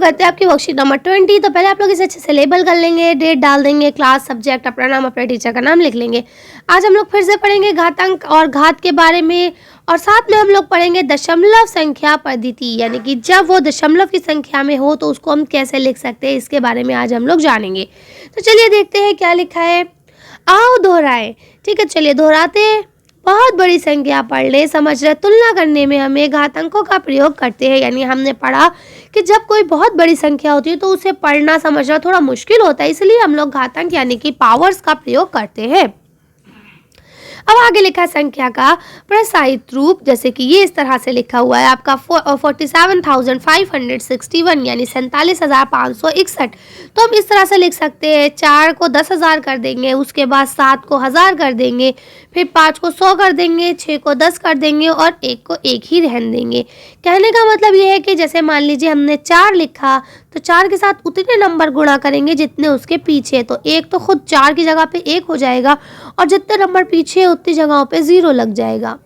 करते हैं आपकी वर्कशीट नंबर 20। तो पहले आप लोग इसे अच्छे से लेबल कर लेंगे, डेट डाल देंगे, क्लास, सब्जेक्ट, अपना नाम, अपने टीचर का नाम लिख लेंगे। आज हम लोग फिर से पढ़ेंगे घातांक और घात के बारे में, और साथ में हम लोग पढ़ेंगे दशमलव संख्या पद्धति, यानी कि जब वो दशमलव की संख्या में हो तो उसको हम कैसे लिख सकते हैं, इसके बारे में आज हम लोग जानेंगे। तो चलिए देखते हैं क्या लिखा है। आओ दोहराएं। ठीक है, चलिए दोहराते हैं। बहुत बड़ी संख्या पढ़ने, समझने, तुलना करने में हमें घातांकों का प्रयोग करते हैं। यानी हमने पढ़ा कि जब कोई बहुत बड़ी संख्या होती है तो उसे पढ़ना समझना थोड़ा मुश्किल होता है, इसलिए हम लोग घातांक यानी कि पावर्स का प्रयोग करते हैं। अब आगे लिखा है संख्या का प्रसारित रूप, जैसे कि ये इस तरह से लिखा हुआ है आपका 47,561 यानी 47,561। तो हम इस तरह से लिख सकते हैं, 4 को 10,000 कर देंगे, उसके बाद 7 को 1000 कर देंगे, फिर 5 को 100 कर देंगे, 6 को 10 कर देंगे और 1 को 1 ही रहने देंगे। कहने का मतलब ये है कि जैसे मान लीजिए हमने 4 लिखा तो 4 के साथ उतने नंबर गुणा करेंगे जितने उसके पीछे, तो 1 तो खुद 4 की जगह पे 1 हो जाएगा और जितने नंबर पीछे उतनी जगहों पे 0 लग जाएगा।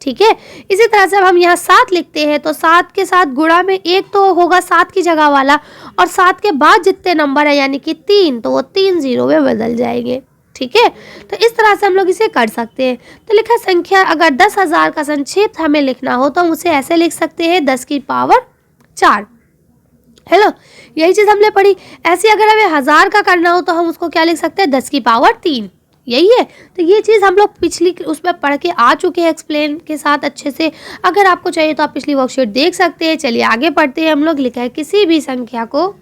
ठीक है, इसी तरह से अब हम यहाँ 7 लिखते हैं तो 7 के साथ गुणा में 1 तो होगा 7 की जगह वाला, और 7 के बाद जितने नंबर है यानी कि 3, तो वो 3 0 में बदल जाएंगे। ठीक है, तो इस तरह से हम लोग इसे कर सकते हैं। तो लिखा संख्या, अगर 10,000 का संक्षेप हमें लिखना हो तो हम उसे ऐसे लिख सकते हैं 10 की पावर 4। हेलो, यही चीज़ हमने पढ़ी। ऐसे अगर हमें 1000 का करना हो तो हम उसको क्या लिख सकते हैं, 10 की पावर 3। यही है, तो ये चीज़ हम लोग पिछली उसमें पढ़ के आ चुके हैं एक्सप्लेन के साथ अच्छे से। अगर आपको चाहिए तो आप पिछली वर्कशीट देख सकते हैं। चलिए आगे पढ़ते हैं हम लोग। लिखा है किसी भी संख्या को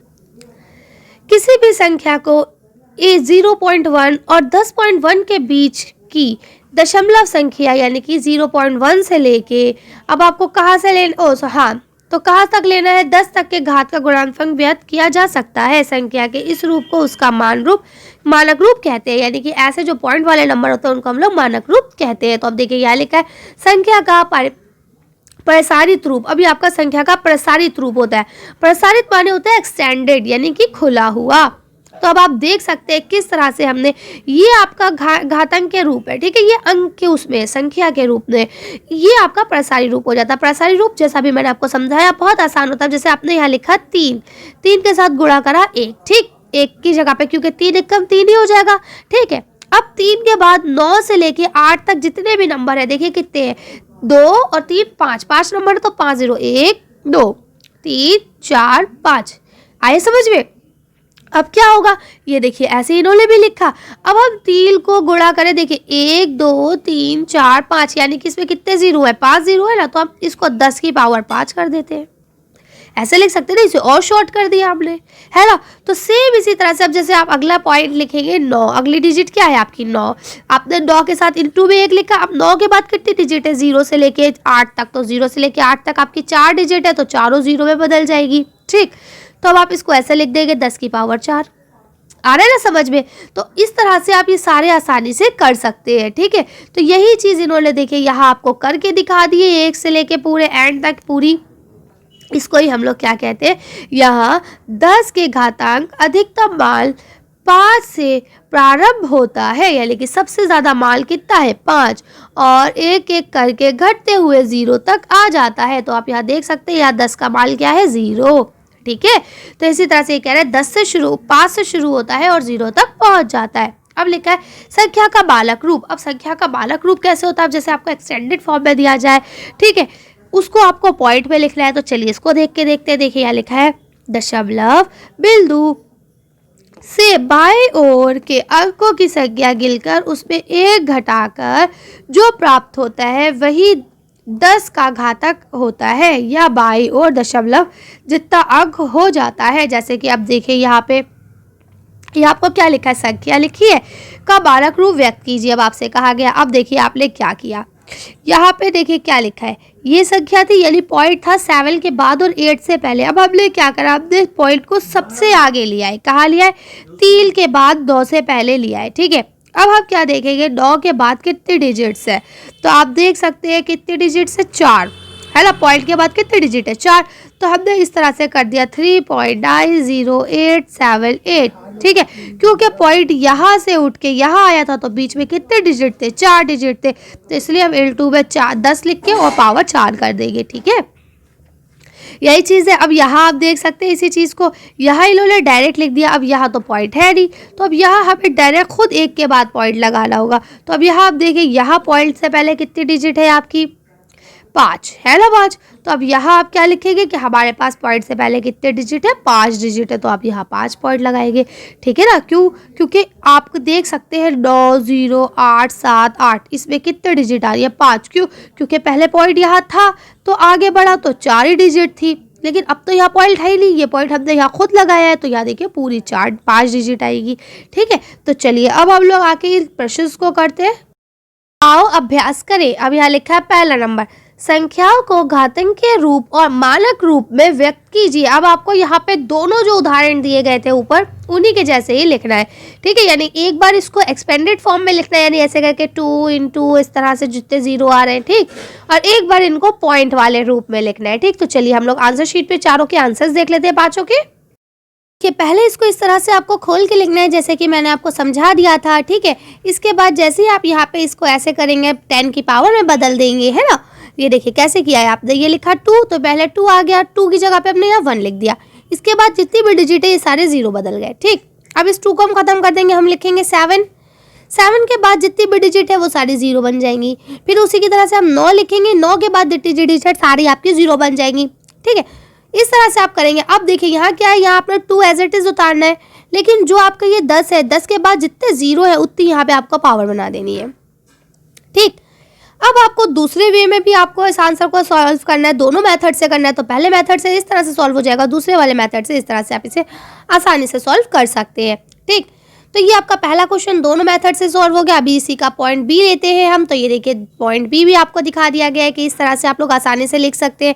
0.1 और 10.1 के बीच की दशमलव संख्या यानी कि 0.1 से लेके, अब आपको कहाँ से लेना, हाँ, तो कहाँ तक लेना है, 10 तक के घात का गुणनफल व्यक्त किया जा सकता है। संख्या के इस रूप को उसका मानक रूप कहते हैं, यानी कि ऐसे जो पॉइंट वाले नंबर होते हैं उनको हम लोग मानक रूप कहते हैं। तो अब देखिए यहाँ लिखा है संख्या का प्रसारित रूप। अभी आपका संख्या का प्रसारित रूप होता है, प्रसारित माने होता है एक्सटेंडेड, यानी कि खुला हुआ। तो अब आप देख सकते हैं किस तरह से हमने, ये आपका घातांक के रूप है, ठीक है, ये अंक के उसमें संख्या के रूप में, ये आपका प्रसारित रूप हो जाता है। प्रसारित रूप जैसा भी मैंने आपको समझाया बहुत आसान होता है। जैसे आपने यहाँ लिखा 3 के साथ गुणा करा 1, ठीक, 1 की जगह पे क्योंकि 3 एक कम 3 ही हो जाएगा। ठीक है, अब 3 के बाद 9 से लेके 8 तक जितने भी नंबर है, देखिए कितने हैं, 2 और 3 5 नंबर, तो 5 0 1 2 3 4 5। आए समझ में? अब क्या होगा, ये देखिए ऐसे इन्होंने भी लिखा। अब हम 3 को गुणा करें, देखिए 1 2 3 4 5, यानी कि इसमें कितने 0 है, 5 0 है ना, तो हम इसको 10 की पावर 5 कर देते हैं। ऐसे लिख सकते हैं ना, इसे और शॉर्ट कर दिया हमने, है ना। तो सेम इसी तरह से अब जैसे आप अगला पॉइंट लिखेंगे 9, अगली डिजिट क्या है आपकी 9, आपने 9 के साथ इंटू में 1 लिखा। अब 9 के बाद कितनी डिजिट है, 0 से लेके 8 तक, तो 0 से लेके 8 तक आपकी 4 डिजिट है, तो चारों 0 में बदल जाएगी। ठीक, तो अब आप इसको ऐसे लिख देंगे 10 की पावर 4। आ रहा है ना समझ में? तो इस तरह से आप ये सारे आसानी से कर सकते हैं। ठीक है, तो यही चीज़ इन्होंने देखिए यहाँ आपको करके दिखा दी है, 1 से लेके पूरे एंड तक पूरी। इसको ही हम लोग क्या कहते हैं, यहाँ 10 के घातांक अधिकतम मान 5 से प्रारंभ होता है, यानी कि सबसे ज़्यादा माल कितना है 5, और एक एक करके घटते हुए 0 तक आ जाता है। तो आप यहाँ देख सकते हैं यहाँ 10 का माल क्या है 0। ठीक है, तो इसी तरह से ये कह रहे हैं 5 से शुरू होता है और 0 तक पहुंच जाता है। अब लिखा है संख्या का बालक रूप। अब संख्या का बालक रूप कैसे होता है, अब जैसे आपको एक्सटेंडेड फॉर्म में दिया जाए, ठीक है, उसको आपको पॉइंट में लिखना है। तो चलिए इसको देख के देखते हैं। देखिए यहाँ लिखा है दशमलव बिंदु से बाएं ओर के अंकों की संख्या गिनकर उसमें 1 घटाकर जो प्राप्त होता है वही 10 का घातक होता है, या बाईं ओर दशमलव जितना अंक हो जाता है। जैसे कि अब देखिए यहाँ पे यहाँ आपको क्या लिखा है, संख्या लिखी है, का बालक रूप व्यक्त कीजिए। अब आपसे कहा गया, अब देखिए आपने क्या किया, यहाँ पे देखिए क्या लिखा है, ये संख्या थी, यानी पॉइंट था 7 के बाद और 8 से पहले। अब हमने क्या करा, हमने पॉइंट को सबसे आगे लिया है। कहाँ लिया है, 3 के बाद 9 से पहले लिया है। ठीक है, अब हम क्या देखेंगे, 9 के बाद कितने डिजिट्स है, तो आप देख सकते हैं कितने डिजिट्स है 4, है ना। पॉइंट के बाद कितने डिजिट है 4, तो हमने इस तरह से कर दिया 3.90878। ठीक है, क्योंकि पॉइंट यहाँ से उठ के यहाँ आया था तो बीच में कितने डिजिट थे, 4 डिजिट थे, तो इसलिए हम L2 में 10 लिख के और पावर 4 कर देंगे। ठीक है, यही चीज़ है। अब यहाँ आप देख सकते हैं इसी चीज़ को, यहाँ इन्होंने डायरेक्ट लिख दिया। अब यहाँ तो पॉइंट है नहीं, तो अब यहाँ हमें डायरेक्ट खुद एक के बाद पॉइंट लगाना होगा। तो अब यहाँ आप देखिए, यहाँ पॉइंट से पहले कितनी डिजिट है आपकी, 5 है ना, 5। तो अब यहाँ आप क्या लिखेंगे कि हमारे पास पॉइंट से पहले कितने डिजिट है, 5 डिजिट है। तो आप यहाँ 5 पॉइंट लगाएंगे, ठीक है ना। क्यों? क्योंकि आप देख सकते हैं 9 0 8 7 8, इसमें कितने डिजिट आ रही है, 5। क्यों? क्योंकि पहले पॉइंट यहाँ था तो आगे बढ़ा तो 4 ही डिजिट थी, लेकिन अब तो यहाँ पॉइंट है ही नहीं, ये पॉइंट हमने यहाँ खुद लगाया है, तो यहाँ देखिए पूरी 5 डिजिट आएगी, ठीक है। तो चलिए अब हम लोग आके इस प्रश्न को करते हैं। आओ अभ्यास करें। अब यहाँ लिखा है पहला नंबर, संख्याओं को घातांकीय रूप और मानक रूप में व्यक्त कीजिए। अब आपको यहाँ पे दोनों जो उदाहरण दिए गए थे ऊपर, उन्हीं के जैसे ही लिखना है, ठीक है। यानी एक बार इसको एक्सपेंडेड फॉर्म में लिखना है, यानी ऐसे करके 2 into इस तरह से जितने जीरो आ रहे हैं, ठीक। और एक बार इनको पॉइंट वाले रूप में लिखना है, ठीक। तो चलिए हम लोग आंसर शीट पे चारों के आंसर्स देख लेते हैं, पांचों के। कि पहले इसको इस तरह से आपको खोल के लिखना है, जैसे कि मैंने आपको समझा दिया था, ठीक है। इसके बाद जैसे ही आप यहाँ पे इसको ऐसे करेंगे, 10 की पावर में बदल देंगे, है ना। ये देखिए कैसे किया है आपने, ये लिखा 2, तो पहले 2 आ गया, 2 की जगह पे हमने यहाँ 1 लिख दिया। इसके बाद जितनी भी डिजिट है ये सारे 0 बदल गए, ठीक। अब इस 2 को हम खत्म कर देंगे, हम लिखेंगे 7। 7 के बाद जितनी भी डिजिट है वो सारी 0 बन जाएंगी। फिर उसी की तरह से हम 9 लिखेंगे, 9 के बाद जितनी डिजिट सारी आपकी 0 बन जाएंगी, ठीक है। इस तरह से आप करेंगे। अब देखिए यहाँ क्या है, यहाँ आपने 2 एज इट इज उतारना है, लेकिन जो आपका ये 10 है, 10 के बाद जितने 0 है उतनी यहाँ पे आपको पावर बना देनी है, ठीक। अब आपको दूसरे वे में भी आपको इस आंसर को सॉल्व करना है, दोनों मेथड से करना है। तो पहले मेथड से इस तरह से सॉल्व हो जाएगा, दूसरे वाले मेथड से इस तरह से आप इसे आसानी से सॉल्व कर सकते हैं, ठीक। तो ये आपका पहला क्वेश्चन दोनों मेथड से सॉल्व हो गया। अभी इसी का पॉइंट बी लेते हैं हम। तो ये देखिए पॉइंट बी भी आपको दिखा दिया गया है कि इस तरह से आप लोग आसानी से लिख सकते हैं।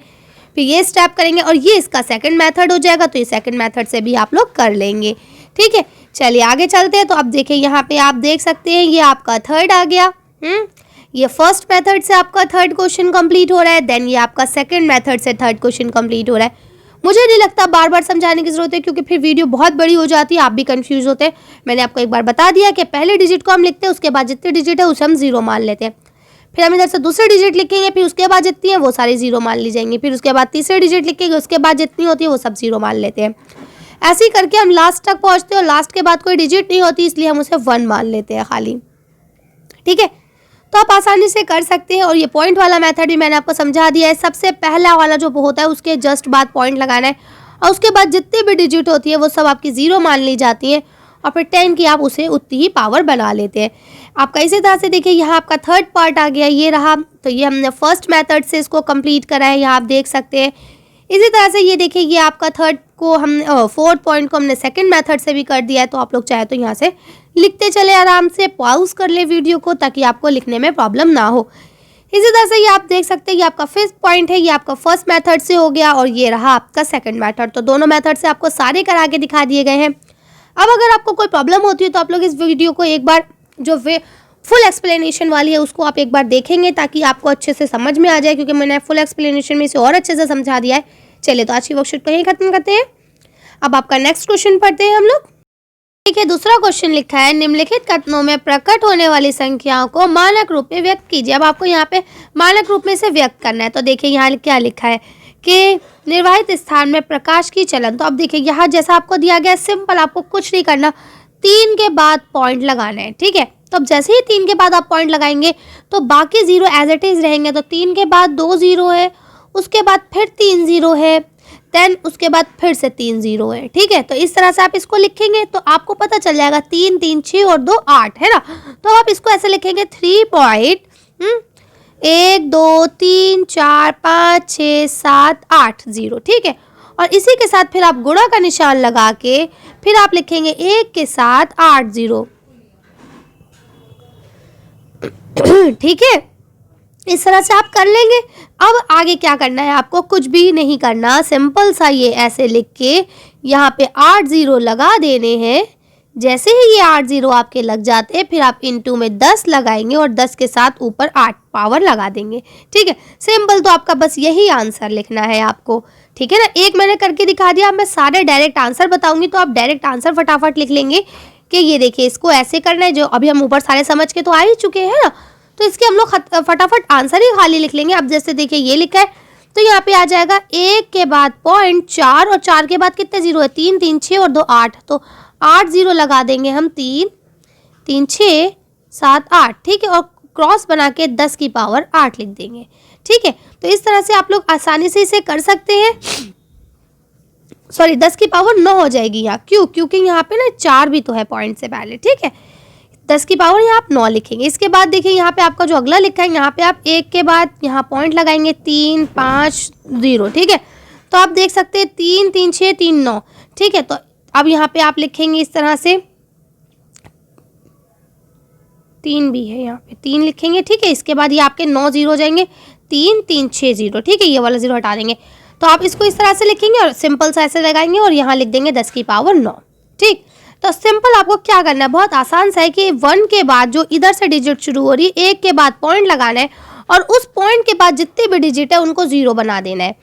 फिर ये स्टेप करेंगे और ये इसका सेकंड मेथड हो जाएगा, तो ये सेकंड मेथड से भी आप लोग कर लेंगे, ठीक है। चलिए आगे चलते हैं। तो अब देखिए यहाँ पे आप देख सकते हैं ये आपका थर्ड आ गया। ये फर्स्ट मेथड से आपका थर्ड क्वेश्चन कंप्लीट हो रहा है, देन ये आपका सेकंड मेथड से थर्ड क्वेश्चन कंप्लीट हो रहा है। मुझे नहीं लगता बार बार समझाने की जरूरत है, क्योंकि फिर वीडियो बहुत बड़ी हो जाती है, आप भी कंफ्यूज होते हैं। मैंने आपको एक बार बता दिया कि पहले डिजिट को हम लिखते हैं, उसके बाद जितनी डिजिट है उसे हम 0 मान लेते हैं। फिर हम इधर से दूसरे डिजिट लिखेंगे, फिर उसके बाद जितनी है वो सारी 0 मान ली जाएंगी। फिर उसके बाद तीसरे डिजिट लिखेंगे, उसके बाद जितनी होती है वो सब 0 मान लेते हैं। ऐसे ही करके हम लास्ट तक पहुँचते हैं, और लास्ट के बाद कोई डिजिट नहीं होती, इसलिए हम उसे 1 मान लेते हैं खाली, ठीक है। तो आप आसानी से कर सकते हैं। और ये पॉइंट वाला मेथड भी मैंने आपको समझा दिया है। सबसे पहला वाला जो होता है उसके जस्ट बाद पॉइंट लगाना है, और उसके बाद जितनी भी डिजिट होती है वो सब आपकी 0 मान ली जाती है, और फिर 10 की आप उसे उतनी ही पावर बना लेते हैं। आपका इसी तरह से देखिए यहाँ आपका थर्ड पार्ट आ गया, ये रहा। तो ये हमने फर्स्ट मेथड से इसको कंप्लीट करा है, यहाँ आप देख सकते हैं। इसी तरह से ये देखिए ये आपका थर्ड को हमने फोर्थ पॉइंट को हमने सेकंड मेथड से भी कर दिया है। तो आप लोग चाहे तो यहाँ से लिखते चले, आराम से पॉज कर ले वीडियो को, ताकि आपको लिखने में प्रॉब्लम ना हो। इसी तरह से ये आप देख सकते हैं ये आपका फिफ्थ पॉइंट है, ये आपका फर्स्ट मेथड से हो गया, और ये रहा आपका सेकंड मेथड। तो दोनों मेथड से आपको सारे करा के दिखा दिए गए हैं। अब अगर आपको कोई प्रॉब्लम होती है तो आप लोग इस वीडियो को एक बार जो फुल एक्सप्लेनेशन वाली है उसको आप एक बार देखेंगे, ताकि आपको अच्छे से समझ में आ जाए, क्योंकि मैंने फुल एक्सप्लेनेशन में इसे और अच्छे से समझा दिया है। चलिए तो आज की वर्कशीट को यहीं खत्म करते हैं। अब आपका नेक्स्ट क्वेश्चन पढ़ते हैं हम लोग। ठीक है, दूसरा क्वेश्चन लिखा है, निम्नलिखित कथनों में प्रकट होने वाली संख्याओं को मानक रूप में व्यक्त कीजिए। अब आपको यहाँ पे मानक रूप में से व्यक्त करना है। तो देखिए यहाँ क्या लिखा है कि निर्वाहित स्थान में प्रकाश की चलन। तो अब देखिए यहाँ जैसा आपको दिया गया, सिंपल, आपको कुछ नहीं करना, 3 के बाद पॉइंट लगाना है, ठीक है। तो अब जैसे ही 3 के बाद आप पॉइंट लगाएंगे तो बाकी 0 एज इट इज रहेंगे। तो 3 के बाद 2 0 है, उसके बाद फिर 3 0 है, देन उसके बाद फिर से 3 0 है, ठीक है। तो इस तरह से आप इसको लिखेंगे तो आपको पता चल जाएगा 3 3 6 और 2 8 है ना। तो आप इसको ऐसे लिखेंगे 3.1 2 3 4 5 6 7 8 0, ठीक है। और इसी के साथ फिर आप गुणा का निशान लगा के फिर आप लिखेंगे 1 के साथ 8 0, ठीक है। इस तरह से आप कर लेंगे। अब आगे क्या करना है, आपको कुछ भी नहीं करना, सिंपल सा ये ऐसे लिख के यहाँ पे 8 0 लगा देने हैं। जैसे ही ये 8 0 आपके लग जाते हैं, फिर आप इनटू में 10 लगाएंगे और 10 के साथ ऊपर 8 पावर लगा देंगे, ठीक है। सिंपल, तो आपका बस यही आंसर लिखना है आपको, ठीक है ना। एक मैंने करके दिखा दिया, अब मैं सारे डायरेक्ट आंसर बताऊंगी तो आप डायरेक्ट आंसर फटाफट लिख लेंगे कि ये देखिए इसको ऐसे करना है। जो अभी हम ऊपर सारे समझ के तो आ ही चुके हैं ना, तो इसके हम लोग फटाफट आंसर ही खाली लिख लेंगे। अब जैसे देखिए ये लिखा है तो यहाँ पे आ जाएगा 1 के बाद पॉइंट 4 और 4 के बाद कितने जीरो है, 3 3 6 और 2 8, तो 8 जीरो लगा देंगे हम, 3 3 6 7 8, ठीक है, और क्रॉस बना के 10 की पावर 8 लिख देंगे, ठीक है। तो इस तरह से आप लोग आसानी से इसे कर सकते हैं। सॉरी 10 की पावर 9 हो जाएगी यहाँ, क्यों, क्योंकि यहाँ पे ना 4 भी तो है पॉइंट से पहले, ठीक है। 10 की पावर यहाँ आप 9 लिखेंगे। इसके बाद देखिए यहाँ पे आपका जो अगला लिखा है, यहाँ पे आप 1 के बाद यहाँ पॉइंट लगाएंगे 3 5 0, ठीक है। तो आप देख सकते हैं 3 3 6 3 9, ठीक है। तो अब यहाँ पे आप लिखेंगे इस तरह से, 3 भी है यहाँ पे, 3 लिखेंगे, ठीक है। इसके बाद ये आपके 9 जीरो हो जाएंगे, 3 3 6 0, ठीक है, ये वाला जीरो हटा देंगे। तो आप इसको इस तरह से लिखेंगे और सिंपल सा ऐसे लगाएंगे और यहाँ लिख देंगे 10 की पावर 9, ठीक। तो सिंपल आपको क्या करना है, बहुत आसान सा है कि 1 के बाद जो इधर से डिजिट शुरू हो रही है, 1 के बाद पॉइंट लगाना है और उस पॉइंट के बाद जितने भी डिजिट है उनको 0 बना देना है।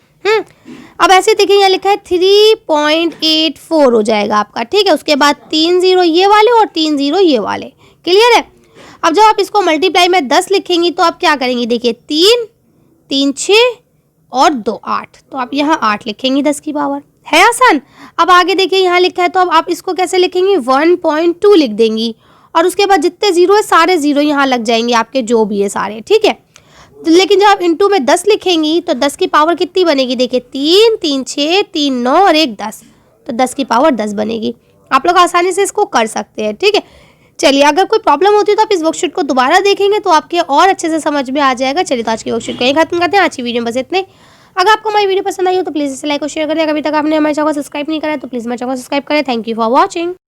अब ऐसे देखिए यहाँ लिखा है 3.84 हो जाएगा आपका, ठीक है। उसके बाद 3 0 ये वाले और 3 0 ये वाले, क्लियर है। अब जब आप इसको मल्टीप्लाई में 10 लिखेंगी तो आप क्या करेंगी, देखिए 3 3 6 और 2 8, तो आप यहाँ 8 लिखेंगी 10 की पावर, है आसान। अब आगे देखिए यहाँ लिखा है, तो अब आप इसको कैसे लिखेंगी, 1.2 लिख देंगी और उसके बाद जितने जीरो है सारे जीरो यहाँ लग जाएंगे आपके, जो भी है सारे, ठीक है। लेकिन जब आप इंटू में 10 लिखेंगी तो 10 की पावर कितनी बनेगी, देखिए 3 3 6 3 9 और 1 10, तो 10 की पावर 10 बनेगी। आप लोग आसानी से इसको कर सकते हैं, ठीक है। चलिए, अगर कोई प्रॉब्लम होती है तो आप इस वर्कशीट को दोबारा देखेंगे तो आपके और अच्छे से समझ में आ जाएगा। चलिए, तो आज की वर्कशीट को यहीं खत्म करते हैं। आज की वीडियो में बस इतने। अगर आपको हमारी वीडियो पसंद आई हो तो प्लीज़ इसे लाइक और शेयर करें। अभी तक आपने हमारे चैनल को सब्सक्राइब नहीं करा है तो प्लीज़ हमारे चैनल को सब्सक्राइब करें। Thank you for watching.